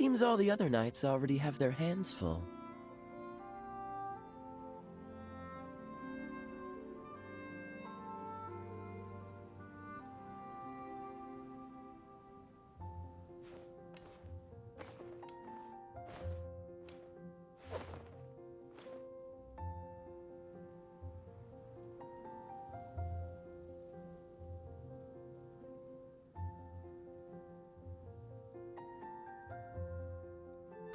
Seems all the other knights already have their hands full.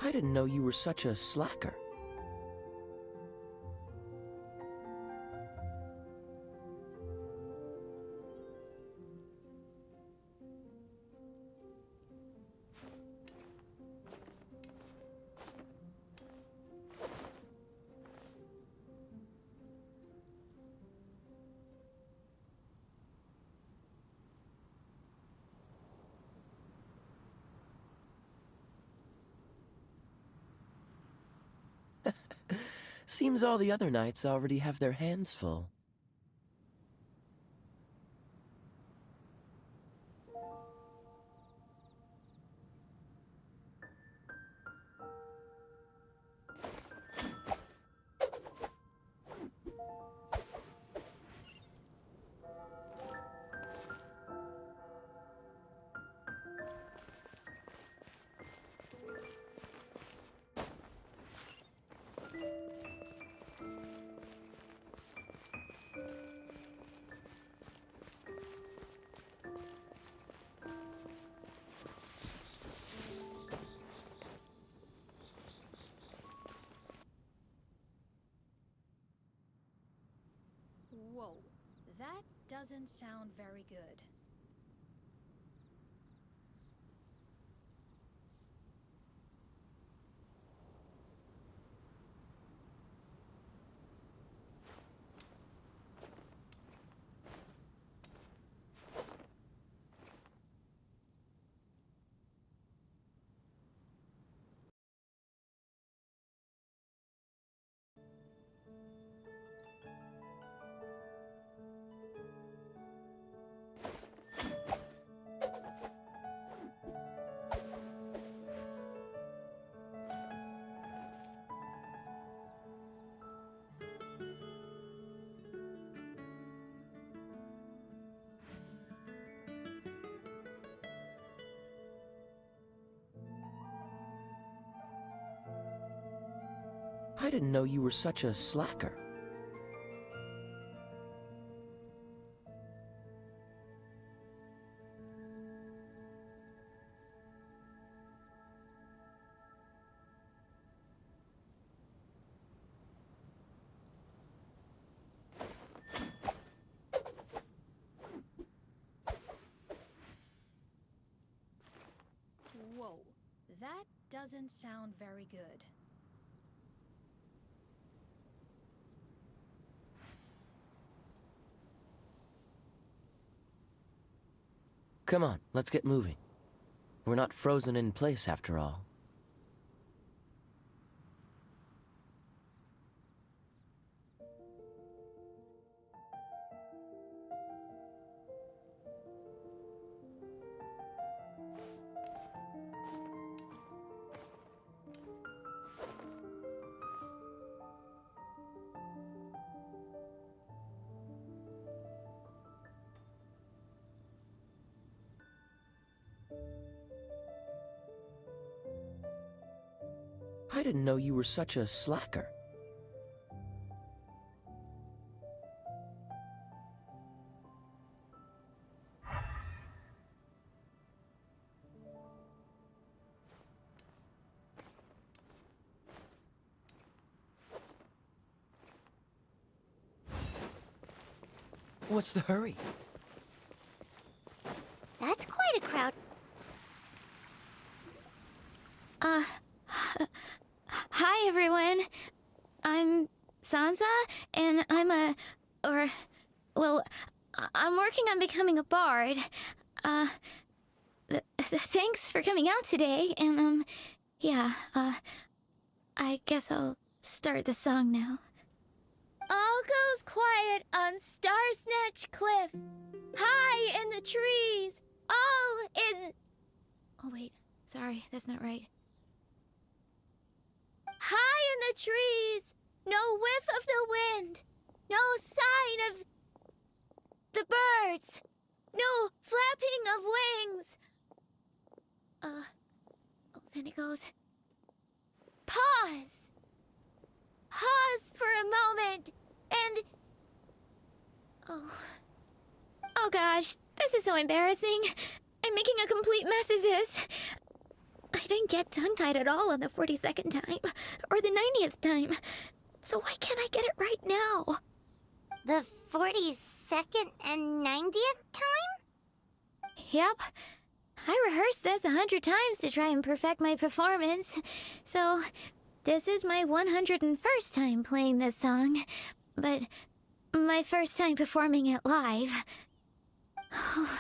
I didn't know you were such a slacker. Seems all the other knights already have their hands full. Whoa, that doesn't sound very good. I didn't know you were such a slacker. Whoa, that doesn't sound very good. Come on, let's get moving. We're not frozen in place after all. I didn't know you were such a slacker. What's the hurry? That's quite a crowd. Hi everyone. I'm Sansa, and I'm working on becoming a bard. Thanks for coming out today, and, I guess I'll start the song now. All goes quiet on Starsnatch Cliff. High in the trees, all is... Oh wait, sorry, that's not right. the trees, no whiff of the wind, no sign of the birds, no flapping of wings. Then it goes. Pause. Pause for a moment, and... Oh gosh, this is so embarrassing. I'm making a complete mess of this. I didn't get tongue-tied at all on the 42nd time, or the 90th time. So why can't I get it right now? The 42nd and 90th time? Yep. I rehearsed this 100 times to try and perfect my performance. So, this is my 101st time playing this song. But my first time performing it live. I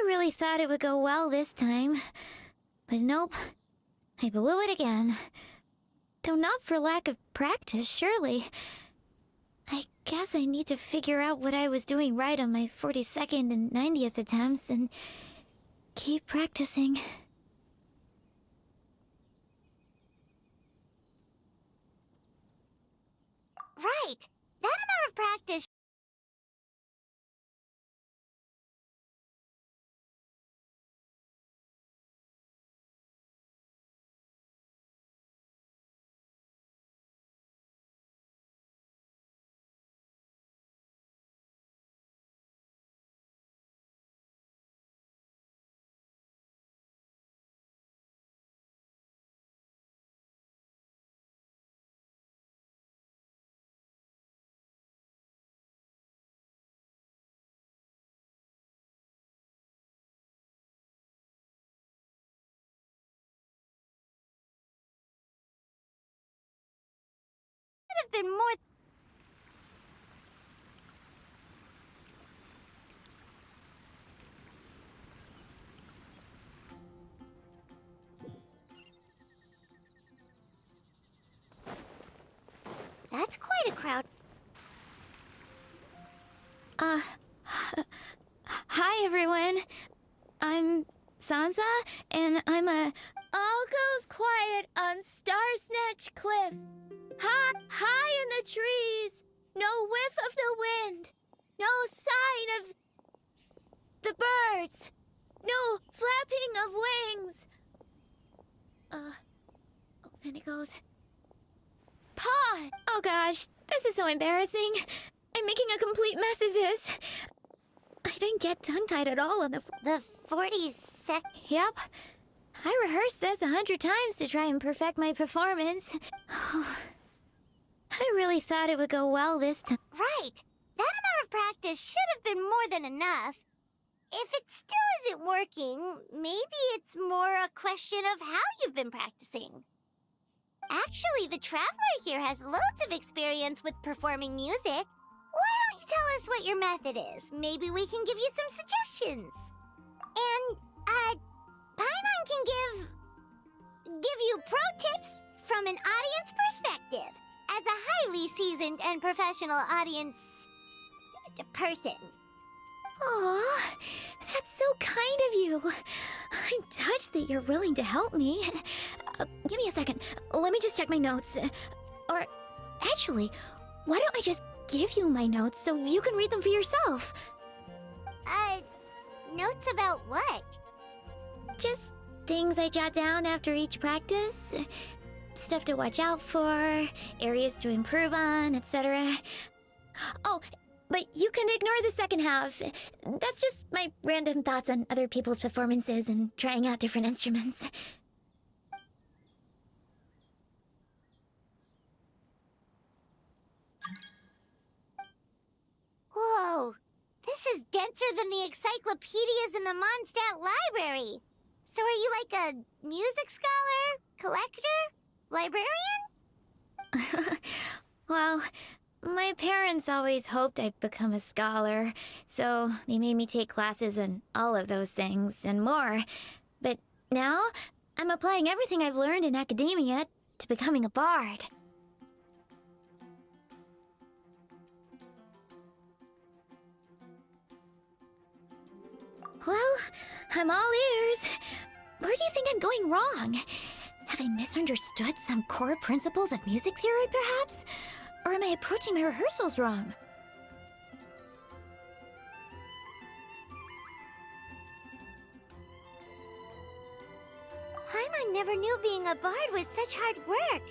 really thought it would go well this time. But nope. I blew it again. Though not for lack of practice, surely. I guess I need to figure out what I was doing right on my 42nd and 90th attempts and keep practicing. Right. That amount of practice should have been more... That's quite a crowd. Hi everyone. I'm Sansa, and I'm a... All goes quiet on Starsnatch Cliff. High in the trees, no whiff of the wind, no sign of the birds, no flapping of wings. Then it goes. Pause. Oh gosh, this is so embarrassing. I'm making a complete mess of this. I didn't get tongue-tied at all on the... The 42nd... Yep. I rehearsed this 100 times to try and perfect my performance. I really thought it would go well this time. Right. That amount of practice should have been more than enough. If it still isn't working, maybe it's more a question of how you've been practicing. Actually, the Traveler here has loads of experience with performing music. Why don't you tell us what your method is? Maybe we can give you some suggestions. And, Paimon can give you pro tips from an audience perspective, as a highly seasoned and professional audience person. Aw, that's so kind of you. I'm touched that you're willing to help me. Give me a second. Let me just check my notes. Or, actually, why don't I just give you my notes so you can read them for yourself? Notes about what? Just things I jot down after each practice. Stuff to watch out for, areas to improve on, etc. Oh, but you can ignore the second half. That's just my random thoughts on other people's performances and trying out different instruments. Whoa! This is denser than the encyclopedias in the Mondstadt library. So are you like a music scholar? Collector? Librarian? Well, my parents always hoped I'd become a scholar, so they made me take classes in all of those things and more. But now, I'm applying everything I've learned in academia to becoming a bard. Well, I'm all ears. Where do you think I'm going wrong? Have I misunderstood some core principles of music theory, perhaps? Or am I approaching my rehearsals wrong? Paimon never knew being a bard was such hard work.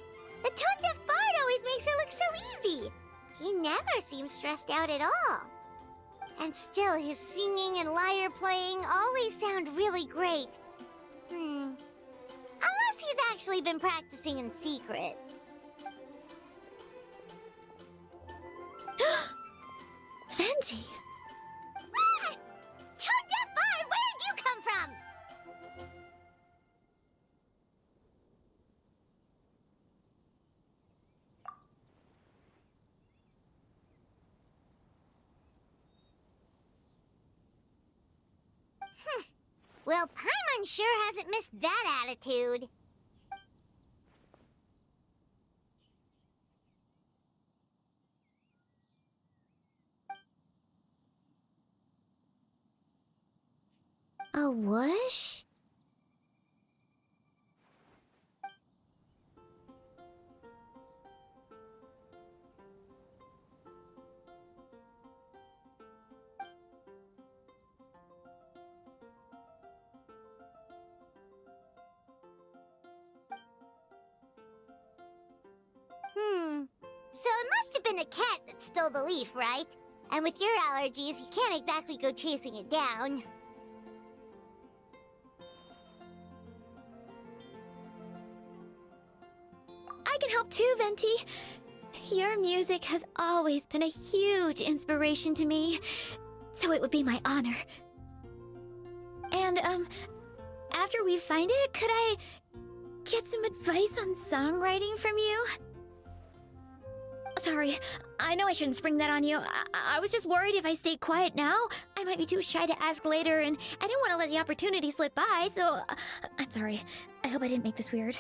The tone-deaf bard always makes it look so easy. He never seems stressed out at all. And still, his singing and lyre playing always sound really great. Unless he's actually been practicing in secret. Venti! Ah! Tone-deaf bard, where did you come from? Well, Paimon sure hasn't missed that attitude. A whoosh? So it must have been a cat that stole the leaf, right? And with your allergies, you can't exactly go chasing it down. I can help too, Venti. Your music has always been a huge inspiration to me, so it would be my honor. And, after we find it, could I get some advice on songwriting from you? Sorry, I know I shouldn't spring that on you. I was just worried if I stayed quiet now, I might be too shy to ask later, and I didn't want to let the opportunity slip by, so I'm sorry. I hope I didn't make this weird.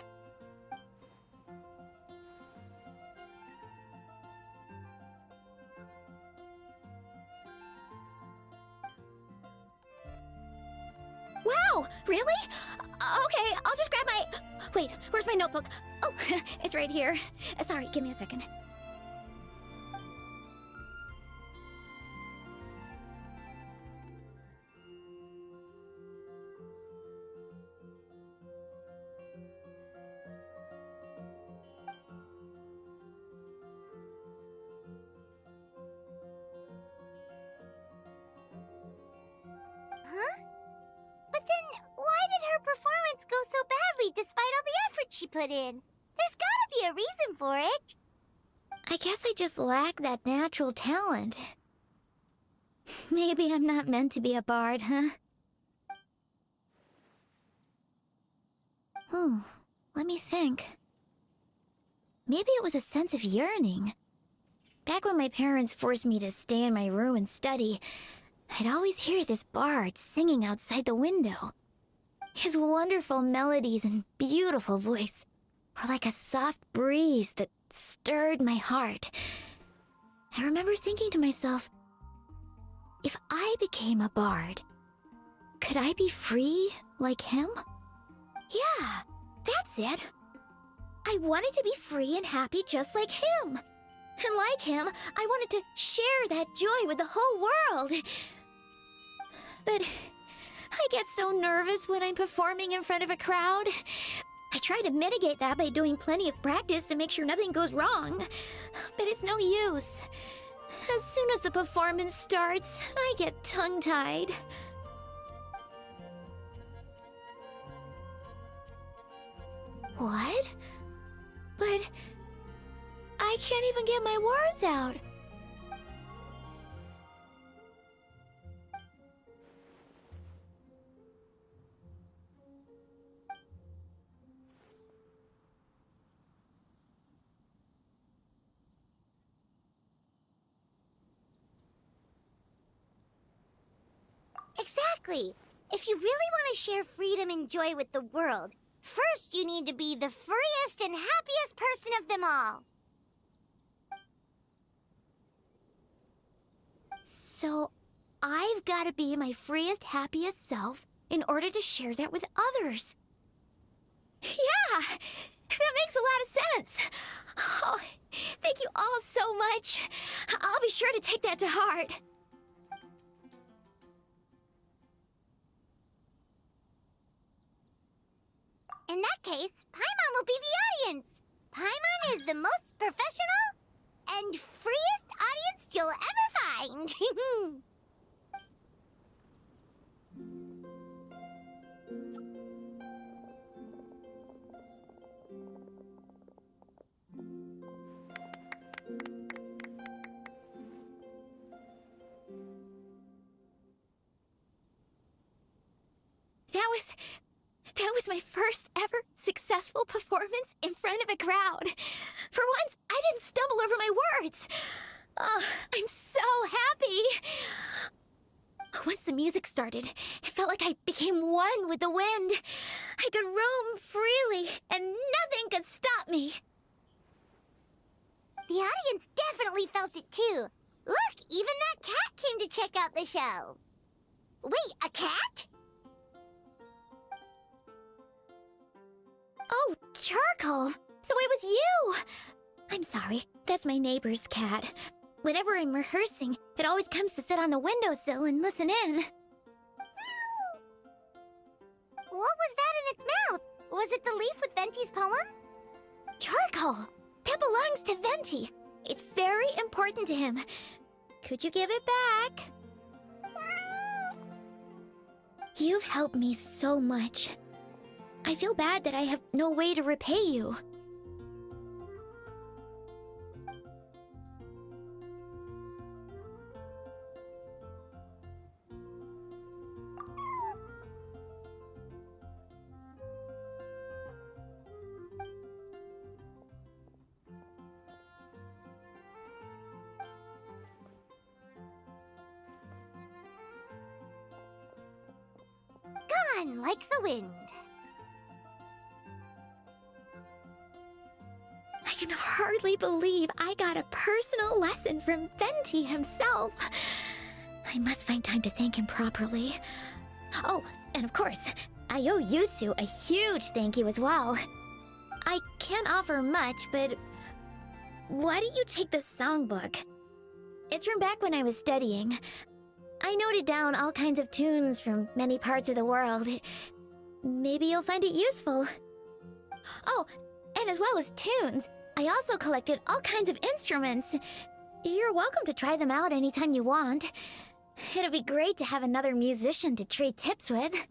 Wow, really? Okay, I'll just grab my... Wait, where's my notebook? Oh, it's right here. Sorry, give me a second. Huh? But then, why did her performance go so badly despite all the effort she put in? There's gotta be a reason for it. I guess I just lack that natural talent. Maybe I'm not meant to be a bard, huh? Oh, let me think. Maybe it was a sense of yearning. Back when my parents forced me to stay in my room and study, I'd always hear this bard singing outside the window. His wonderful melodies and beautiful voice were like a soft breeze that stirred my heart. I remember thinking to myself, if I became a bard, could I be free like him? Yeah, that's it. I wanted to be free and happy just like him. And like him, I wanted to share that joy with the whole world. But I get so nervous when I'm performing in front of a crowd. I try to mitigate that by doing plenty of practice to make sure nothing goes wrong. But it's no use. As soon as the performance starts, I get tongue-tied. What? But I can't even get my words out. Exactly. If you really want to share freedom and joy with the world, first you need to be the freest and happiest person of them all. So, I've got to be my freest, happiest self in order to share that with others. Yeah, that makes a lot of sense. Oh, thank you all so much. I'll be sure to take that to heart. In that case, Paimon will be the audience. Paimon is the most professional and freest audience you'll ever find. That was my first ever successful performance in front of a crowd. For once, I didn't stumble over my words. Oh, I'm so happy. Once the music started, it felt like I became one with the wind. I could roam freely, and nothing could stop me. The audience definitely felt it too. Look, even that cat came to check out the show. Wait, a cat? Oh, Charcoal! So it was you! I'm sorry, that's my neighbor's cat. Whenever I'm rehearsing, it always comes to sit on the windowsill and listen in. What was that in its mouth? Was it the leaf with Venti's poem? Charcoal! That belongs to Venti. It's very important to him. Could you give it back? You've helped me so much. I feel bad that I have no way to repay you. Gone like the wind. I can hardly believe I got a personal lesson from Venti himself. I must find time to thank him properly. Oh, and of course, I owe you two a huge thank you as well. I can't offer much, but why don't you take this songbook? It's from back when I was studying. I noted down all kinds of tunes from many parts of the world. Maybe you'll find it useful. Oh, and as well as tunes, I also collected all kinds of instruments. You're welcome to try them out anytime you want. It'll be great to have another musician to trade tips with. Awesome!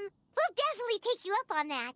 We'll definitely take you up on that.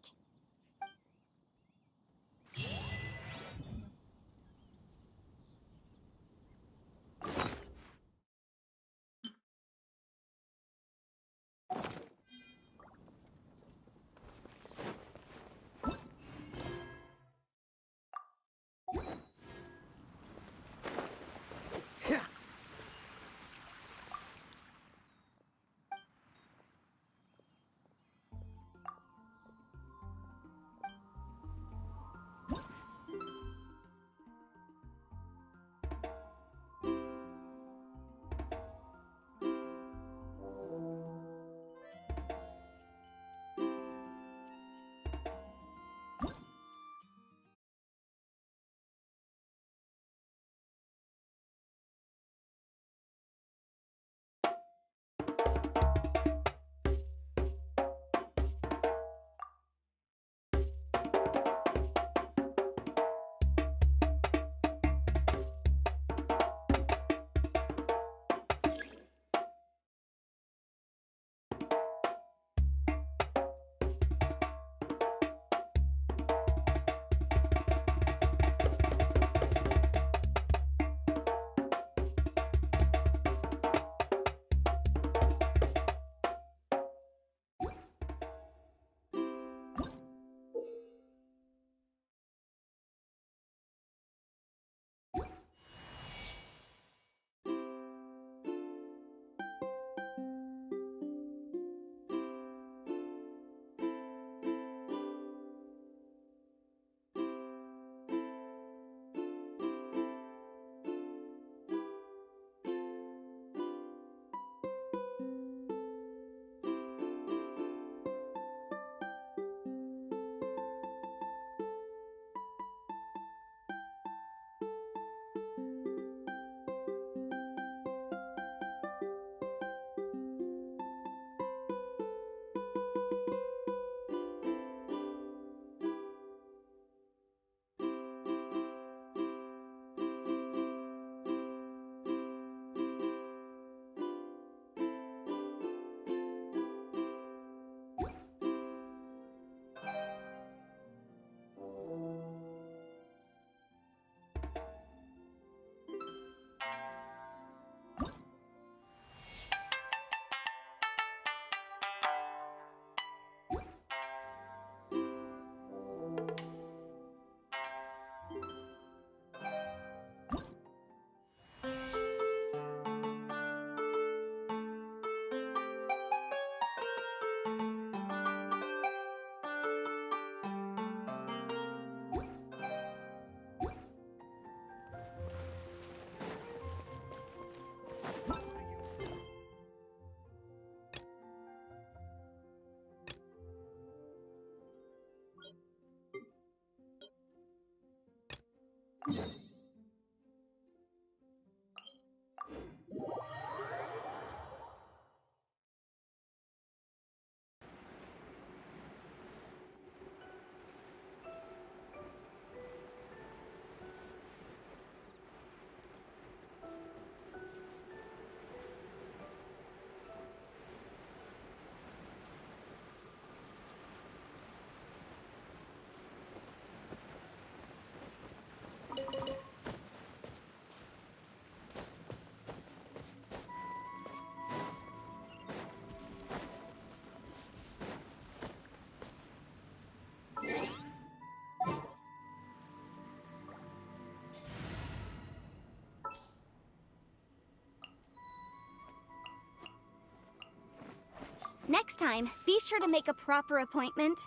Next time, be sure to make a proper appointment.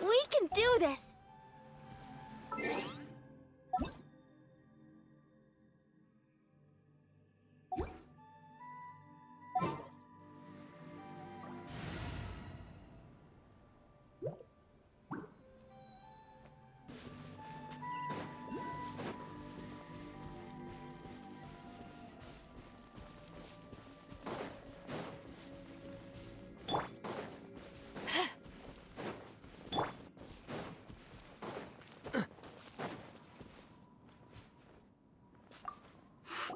We can do this!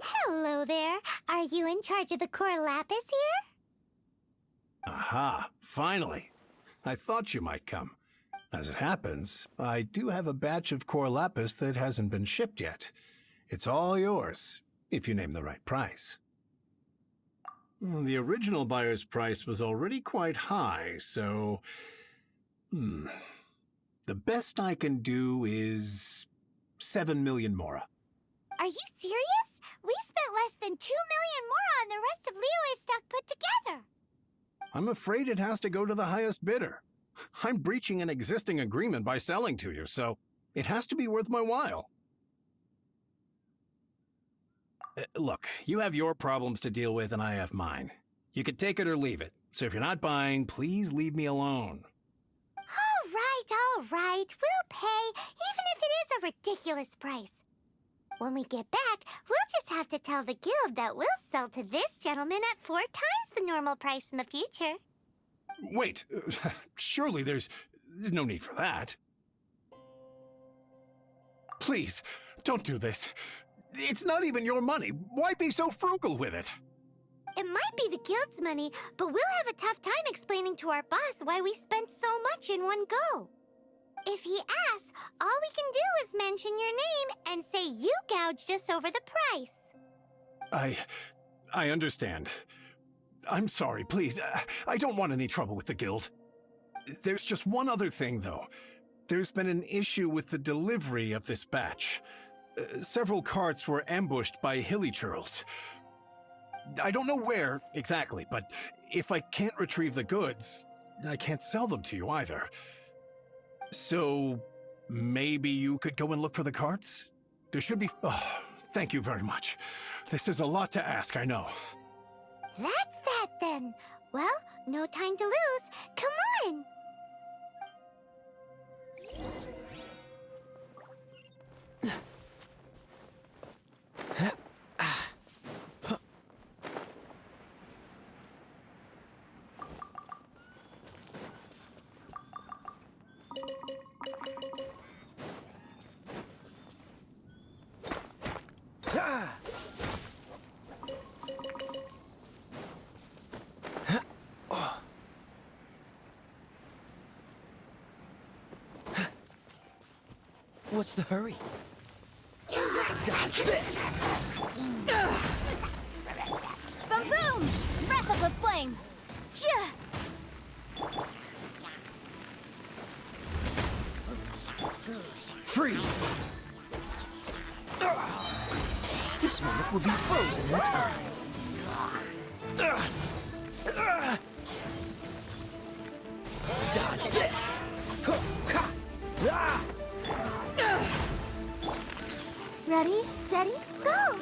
Hello there. Are you in charge of the core lapis here? Aha, finally. I thought you might come. As it happens, I do have a batch of core lapis that hasn't been shipped yet. It's all yours, if you name the right price. The original buyer's price was already quite high, so... The best I can do is 7 million mora. Are you serious? We spent less than 2 million more on the rest of Leo's stock put together. I'm afraid it has to go to the highest bidder. I'm breaching an existing agreement by selling to you, so it has to be worth my while. Look, you have your problems to deal with and I have mine. You can take it or leave it, so if you're not buying, please leave me alone. All right. We'll pay, even if it is a ridiculous price. When we get back, we'll just have to tell the guild that we'll sell to this gentleman at 4 times the normal price in the future. Wait, surely there's no need for that. Please, don't do this. It's not even your money. Why be so frugal with it? It might be the guild's money, but we'll have a tough time explaining to our boss why we spent so much in one go. If he asks, all we can do is mention your name and say you gouged us over the price. I understand. I'm sorry, please. I don't want any trouble with the guild. There's just one other thing, though. There's been an issue with the delivery of this batch. Several carts were ambushed by hilly churls. I don't know where exactly, but if I can't retrieve the goods, I can't sell them to you either. So, maybe you could go and look for the carts? There should be... Oh, thank you very much. This is a lot to ask, I know. That's that then. Well, no time to lose. Come on! What's the hurry? Dodge this! Boom boom! Breath of the flame! Chia! Freeze! This moment will be frozen in time. Dodge this! Ready, steady, go!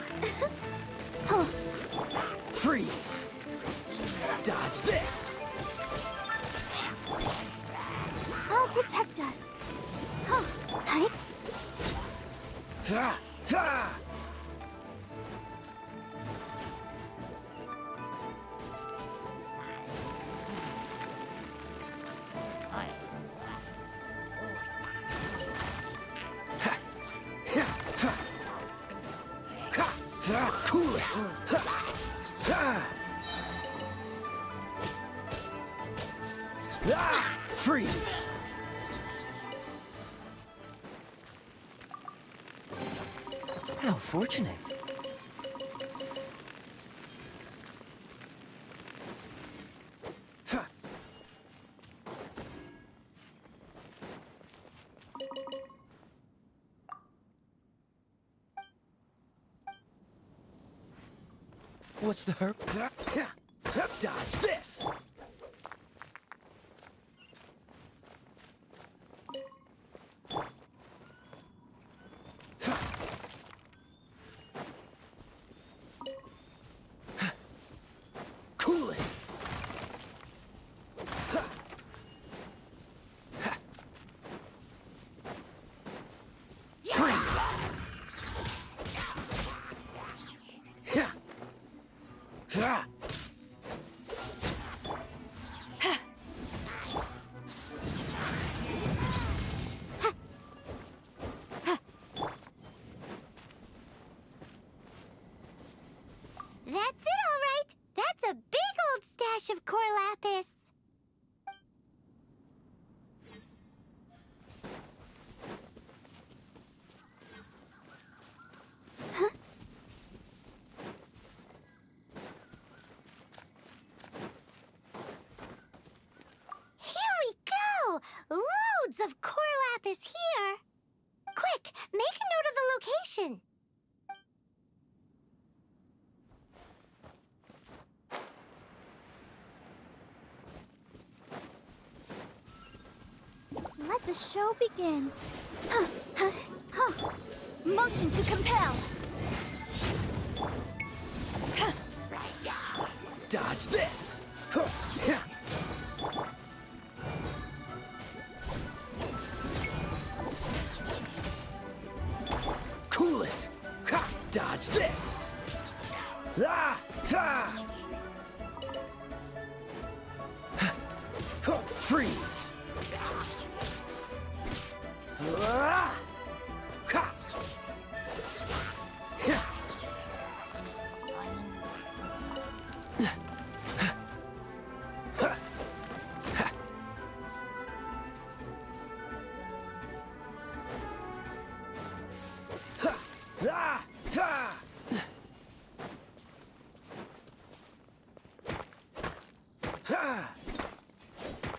Freeze! Dodge this! I'll protect us. Hi. Cool it! Freeze! How fortunate. What's the herb? Dodge this! Cool it! Freeze! That's it, all right. That's a big old stash of core lapis. Here we go! Loads of core lapis here. Quick, make a note of the location. Let the show begin. Motion to compel! Dodge this! Cool it! Dodge this! Freeze!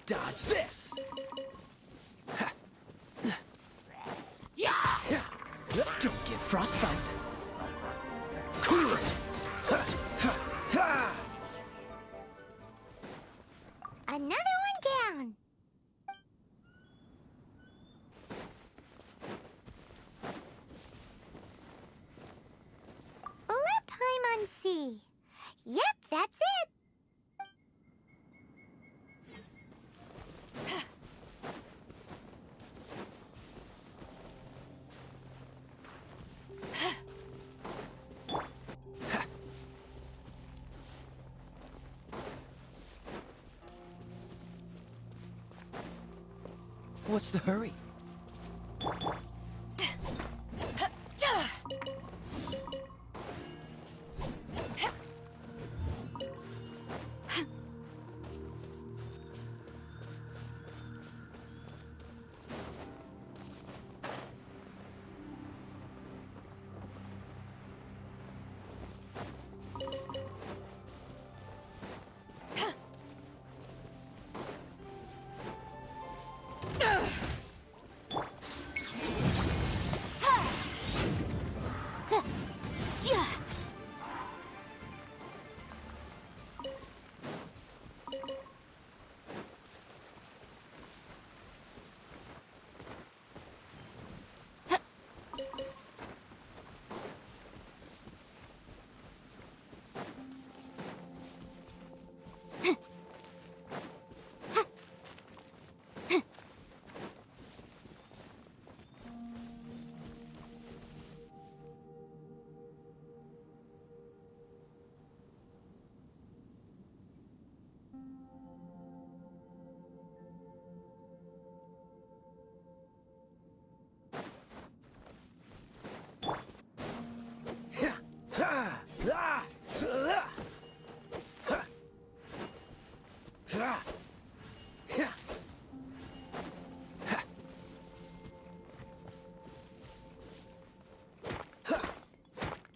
Dodge this! Don't get frostbite! Cool it! Another one down. Lip Paimon. Yep, that's it. What's the hurry?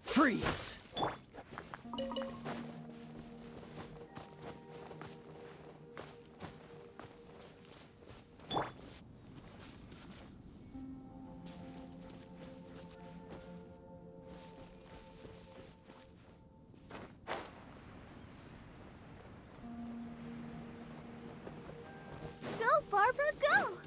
Freeze! Go, Barbara, go!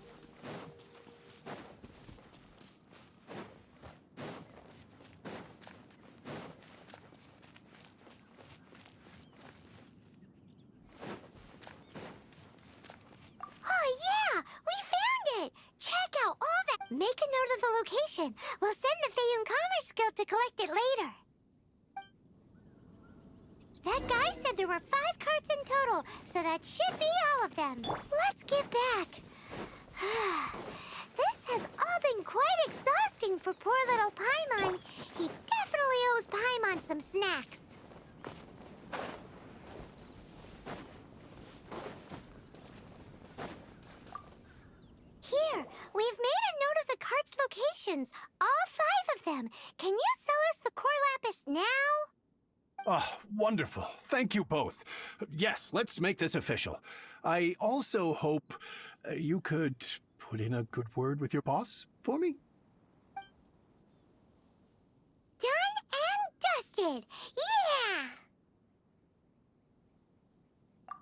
Oh, yeah! We found it! Check out all that! Make a note of the location. We'll send the Fayum Commerce Guild to collect it later. That guy said there were 5 carts in total, so that should be all of them. Let's get back. This has all been quite exhausting for poor little Paimon. He definitely owes Paimon some snacks. Here, we've made a note of the cart's locations, all 5 of them. Can you sell us the core lapis now? Oh, wonderful. Thank you both. Yes, let's make this official. I also hope you could put in a good word with your boss for me. Done and dusted! Yeah!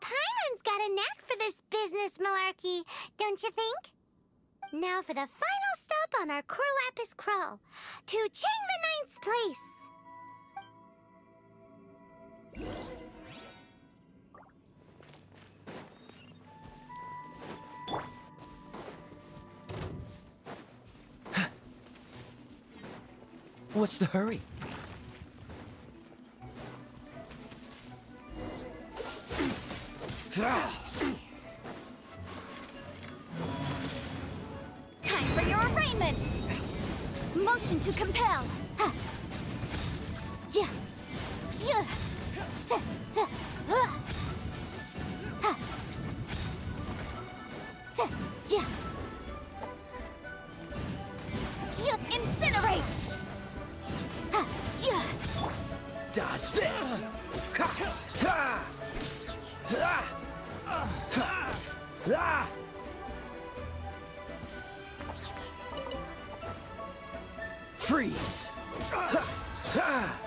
Paimon's got a knack for this business malarkey, don't you think? Now for the final stop on our core lapis crawl, to Chang the Ninth's place. What's the hurry? Time for your arraignment! Motion to compel! Ha! Ja! Sia! Ta! Ta! Ha! Ta! Ja! Sia! Incinerate! Ha! Ja! Dodge this! Ha! Ha! Ha! Ha! Ha! Freeze! Ha! Ha!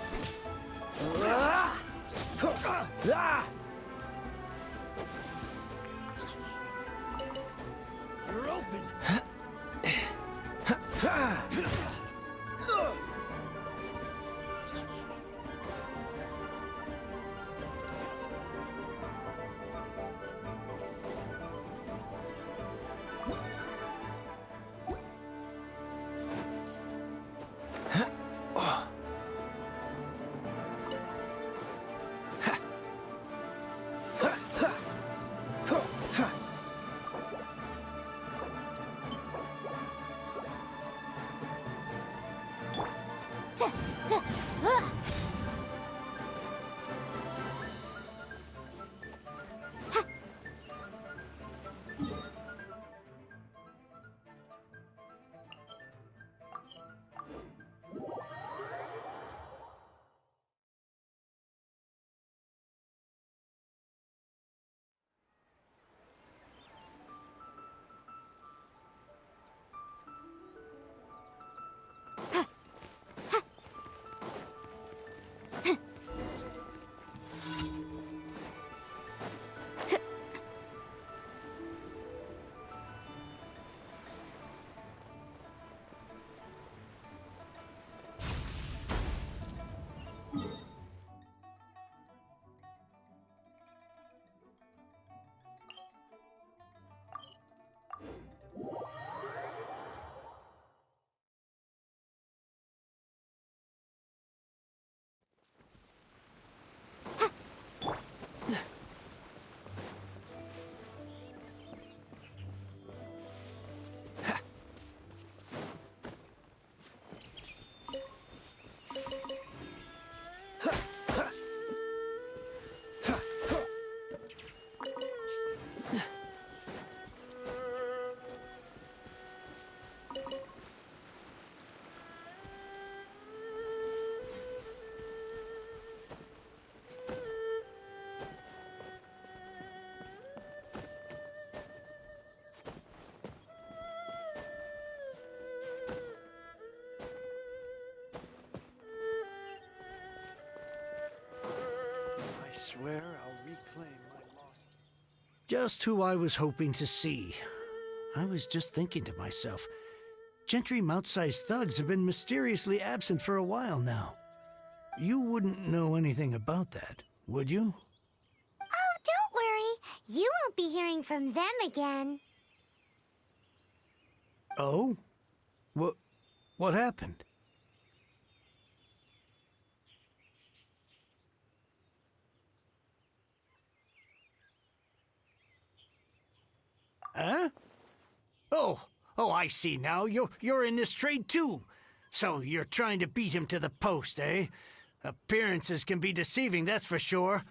Ah! Ah! You're Just who I was hoping to see. I was just thinking to myself, Gentry mount-sized thugs have been mysteriously absent for a while now. You wouldn't know anything about that, would you? Oh, don't worry. You won't be hearing from them again. Oh? What happened? Huh? Oh, I see now. You're in this trade too. So you're trying to beat him to the post, eh? Appearances can be deceiving, that's for sure.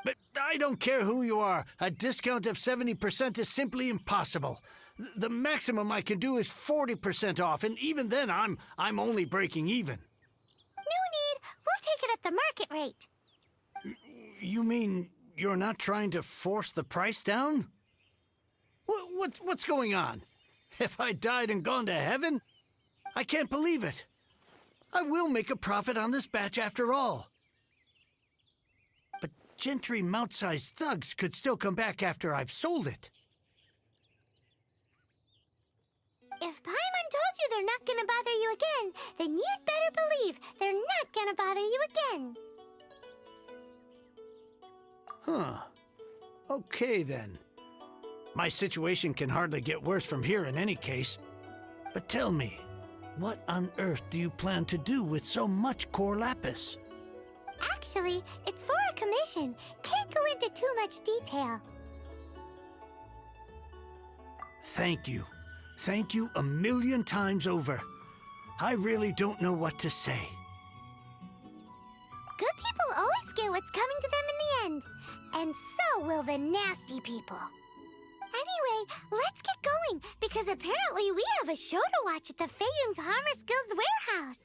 But I don't care who you are. A discount of 70% is simply impossible. The maximum I can do is 40% off, and even then I'm only breaking even. No need. We'll take it at the market rate. You mean you're not trying to force the price down? What's going on? Have I died and gone to heaven? I can't believe it. I will make a profit on this batch after all. But Gentry mount-sized thugs could still come back after I've sold it. If Paimon told you they're not gonna bother you again, then you'd better believe they're not gonna bother you again. Huh. Okay, then. My situation can hardly get worse from here in any case. But tell me, what on earth do you plan to do with so much core lapis? Actually, it's for a commission. Can't go into too much detail. Thank you. Thank you a million times over. I really don't know what to say. Good people always get what's coming to them in the end. And so will the nasty people. Anyway, let's get going, because apparently we have a show to watch at the Feiyun Commerce Guild's warehouse.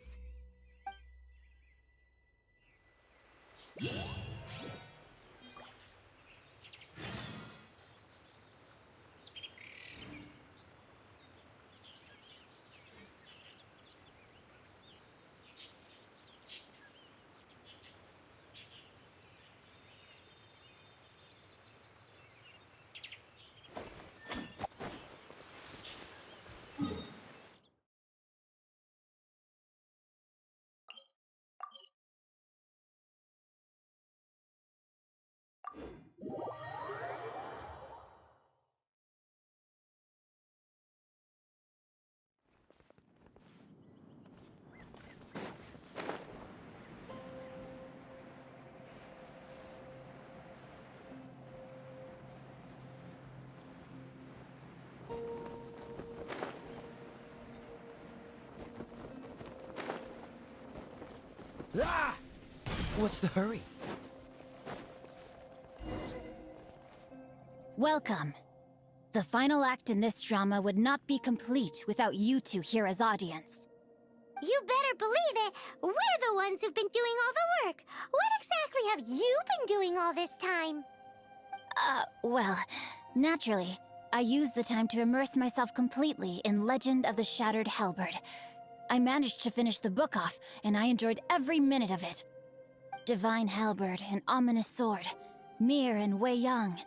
Ah! What's the hurry? Welcome. The final act in this drama would not be complete without you two here as audience. You better believe it. We're the ones who've been doing all the work. What exactly have you been doing all this time? Well, naturally, I used the time to immerse myself completely in Legend of the Shattered Halberd. I managed to finish the book off, and I enjoyed every minute of it. Divine Halberd, an ominous sword, Mir and Wei Yang.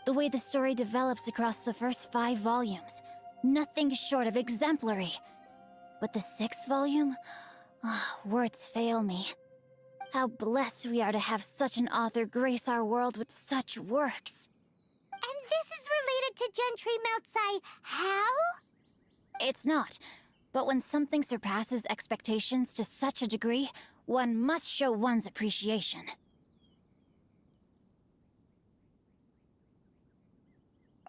The way the story develops across the first 5 volumes, nothing short of exemplary. But the 6th volume? Words fail me. How blessed we are to have such an author grace our world with such works. And this is related to Gentry Moutsai how? It's not. But when something surpasses expectations to such a degree, one must show one's appreciation.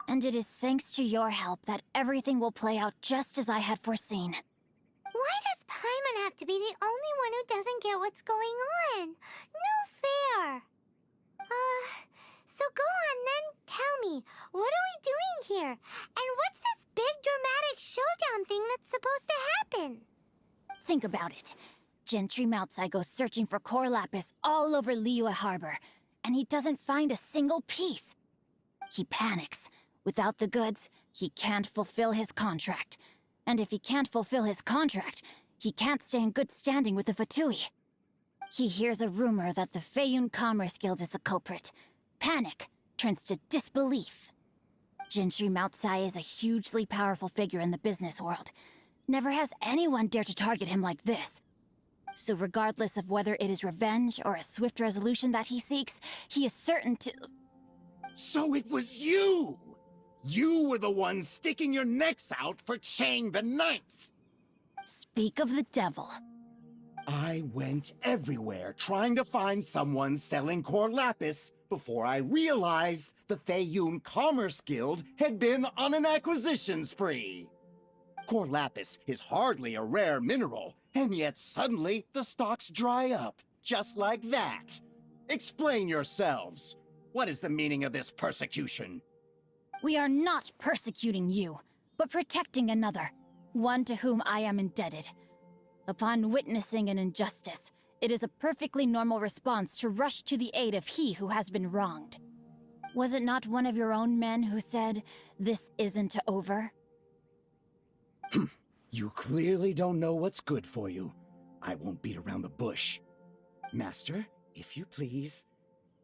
And it is thanks to your help that everything will play out just as I had foreseen. Why does Paimon have to be the only one who doesn't get what's going on? No fair. So go on then, tell me, what are we doing here? And what's this big dramatic showdown thing that's supposed to happen? Think about it. Gentry Moutsai goes searching for core lapis all over Liyue Harbor, and he doesn't find a single piece. He panics. Without the goods, he can't fulfill his contract. And if he can't fulfill his contract, he can't stay in good standing with the Fatui. He hears a rumor that the Feiyun Commerce Guild is the culprit. Panic turns to disbelief. Gentry Moutsai is a hugely powerful figure in the business world. Never has anyone dared to target him like this. So regardless of whether it is revenge or a swift resolution that he seeks, he is certain to... So it was you! You were the one sticking your necks out for Chang the Ninth! Speak of the devil. I went everywhere trying to find someone selling core lapis before I realized the Feiyun Commerce Guild had been on an acquisition spree. Core lapis is hardly a rare mineral, and yet suddenly the stocks dry up, just like that. Explain yourselves. What is the meaning of this persecution? We are not persecuting you, but protecting another, one to whom I am indebted. Upon witnessing an injustice, it is a perfectly normal response to rush to the aid of he who has been wronged. Was it not one of your own men who said, "This isn't over"? You clearly don't know what's good for you. I won't beat around the bush. Master, if you please,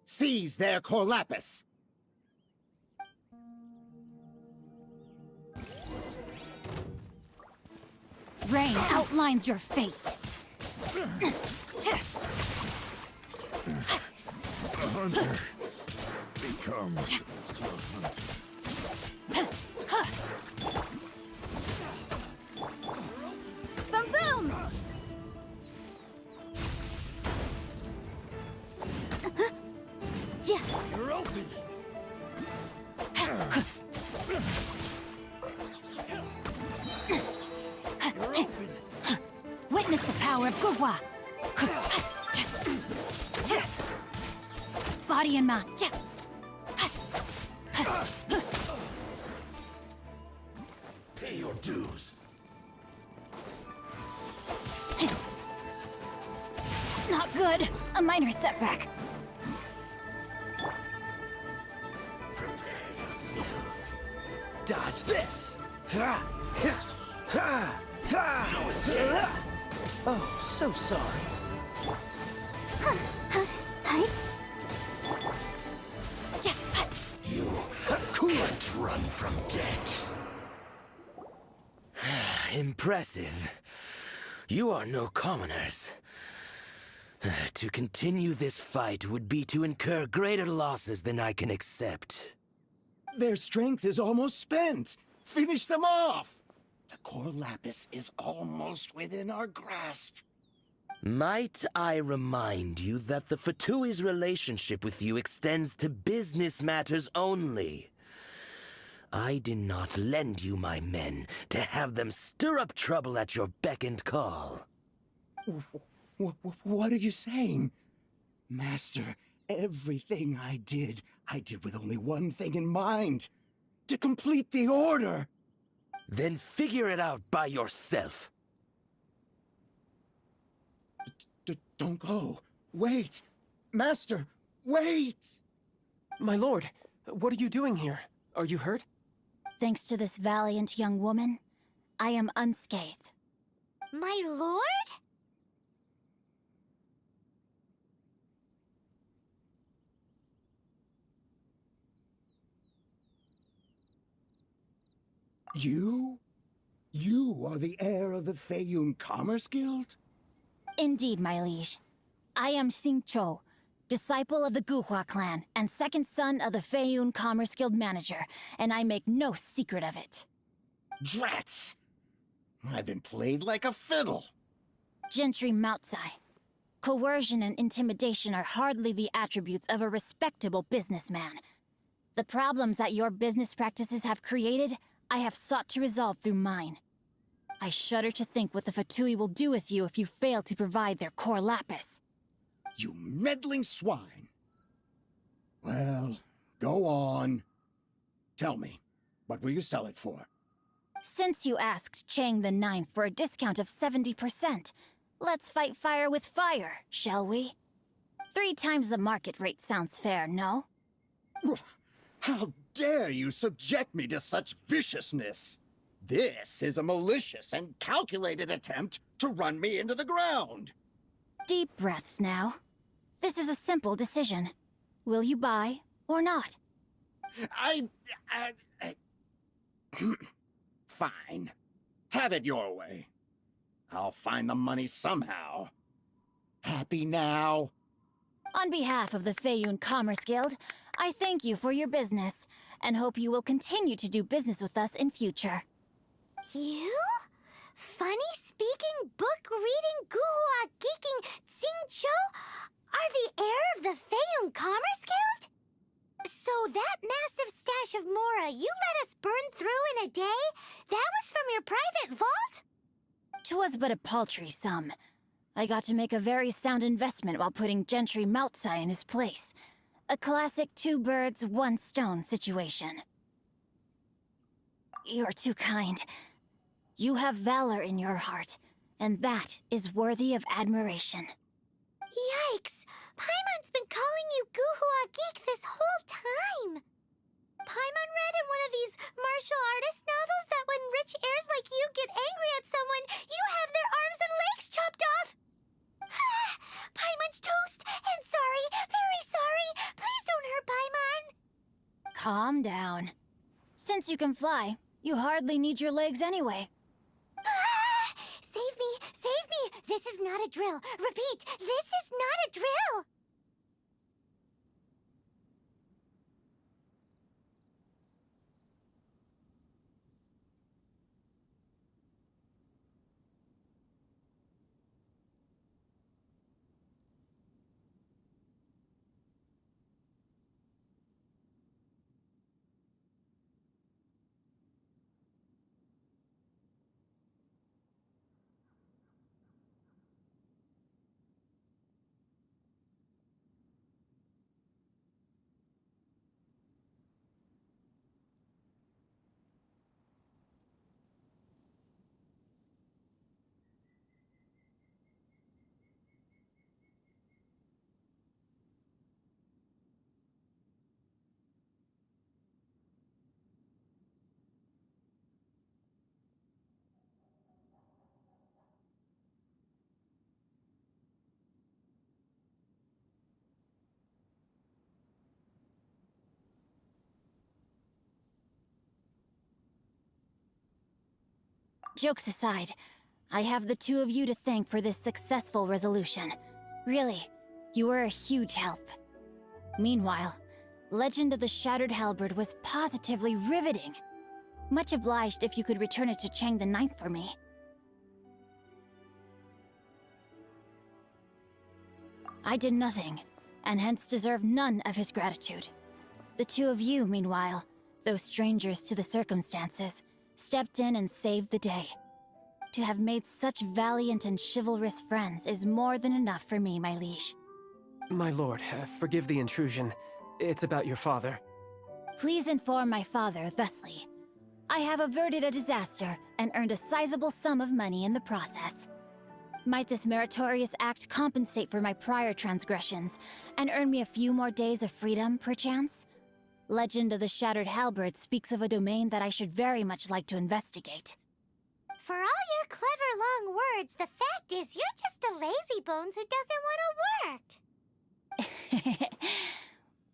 seize their core lapis! Rain outlines your fate. A hunter becomes Boom boom! You're open. You're open. Witness the power of Gugwa. Body and mind. Pay your dues. Not good. A minor setback. Prepare yourself. Dodge this! No escape. Oh, so sorry. You can't run from debt. Impressive. You are no commoners. To continue this fight would be to incur greater losses than I can accept. Their strength is almost spent. Finish them off! The core lapis is almost within our grasp. Might I remind you that the Fatui's relationship with you extends to business matters only? I did not lend you my men to have them stir up trouble at your beck and call. What are you saying? Master, everything I did with only one thing in mind. To complete the order! Then figure it out by yourself. Don't go. Wait! Master, wait! My lord, what are you doing here? Are you hurt? Thanks to this valiant young woman, I am unscathed. My lord? You? You are the heir of the Feiyun Commerce Guild? Indeed, my liege. I am Xingqiu, disciple of the Guhua clan and second son of the Feiyun Commerce Guild manager, and I make no secret of it. Drats! I've been played like a fiddle. Gentry Moutsai. Coercion and intimidation are hardly the attributes of a respectable businessman. The problems that your business practices have created, I have sought to resolve through mine. I shudder to think what the Fatui will do with you if you fail to provide their core lapis. You meddling swine. Well, go on. Tell me, what will you sell it for? Since you asked Chang the Ninth for a discount of 70%, let's fight fire with fire, shall we? 3 times the market rate sounds fair, no? How dare you subject me to such viciousness? This is a malicious and calculated attempt to run me into the ground. Deep breaths now. This is a simple decision. Will you buy or not? Fine. Have it your way. I'll find the money somehow. Happy now? On behalf of the Feiyun Commerce Guild, I thank you for your business, and hope you will continue to do business with us in future. You? Funny-speaking, book-reading, guhua geeking Xingqiu are the heir of the Feiyun Commerce Guild? So that massive stash of Mora you let us burn through in a day, that was from your private vault? 'Twas but a paltry sum. I got to make a very sound investment while putting Gentry Maltsai in his place. A classic two birds, one stone situation. You're too kind. You have valor in your heart, and that is worthy of admiration. Yikes! Paimon's been calling you Guhua Geek this whole time! Paimon read in one of these martial artist novels that when rich heirs like you get angry at someone, you have their arms and legs chopped off! Paimon's toast, and sorry, very sorry! Please don't hurt Paimon! Calm down. Since you can fly, you hardly need your legs anyway. Save me! Save me! This is not a drill! Repeat, this is not a drill! Jokes aside, I have the two of you to thank for this successful resolution. Really, you were a huge help. Meanwhile, Legend of the Shattered Halberd was positively riveting. Much obliged if you could return it to Chang the Ninth for me. I did nothing, and hence deserve none of his gratitude. The two of you, meanwhile, though strangers to the circumstances, stepped in and saved the day. To have made such valiant and chivalrous friends is more than enough for me, my liege. My lord, forgive the intrusion. It's about your father. Please inform my father thusly. I have averted a disaster and earned a sizable sum of money in the process. Might this meritorious act compensate for my prior transgressions and earn me a few more days of freedom, perchance? Legend of the Shattered Halberd speaks of a domain that I should very much like to investigate. For all your clever long words, the fact is you're just a lazy bones who doesn't want to work.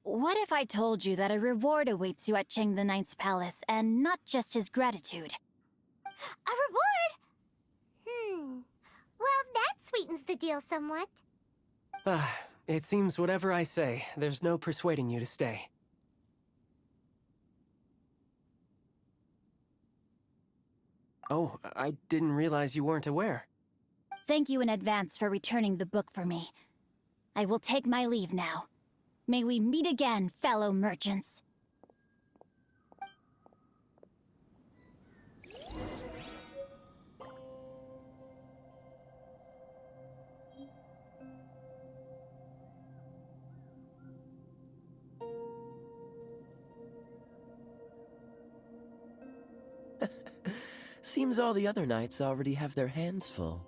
What if I told you that a reward awaits you at Chang the Ninth's palace, and not just his gratitude? A reward? Well, that sweetens the deal somewhat. It seems whatever I say, there's no persuading you to stay. Oh, I didn't realize you weren't aware. Thank you in advance for returning the book for me. I will take my leave now. May we meet again, fellow merchants. Seems all the other knights already have their hands full.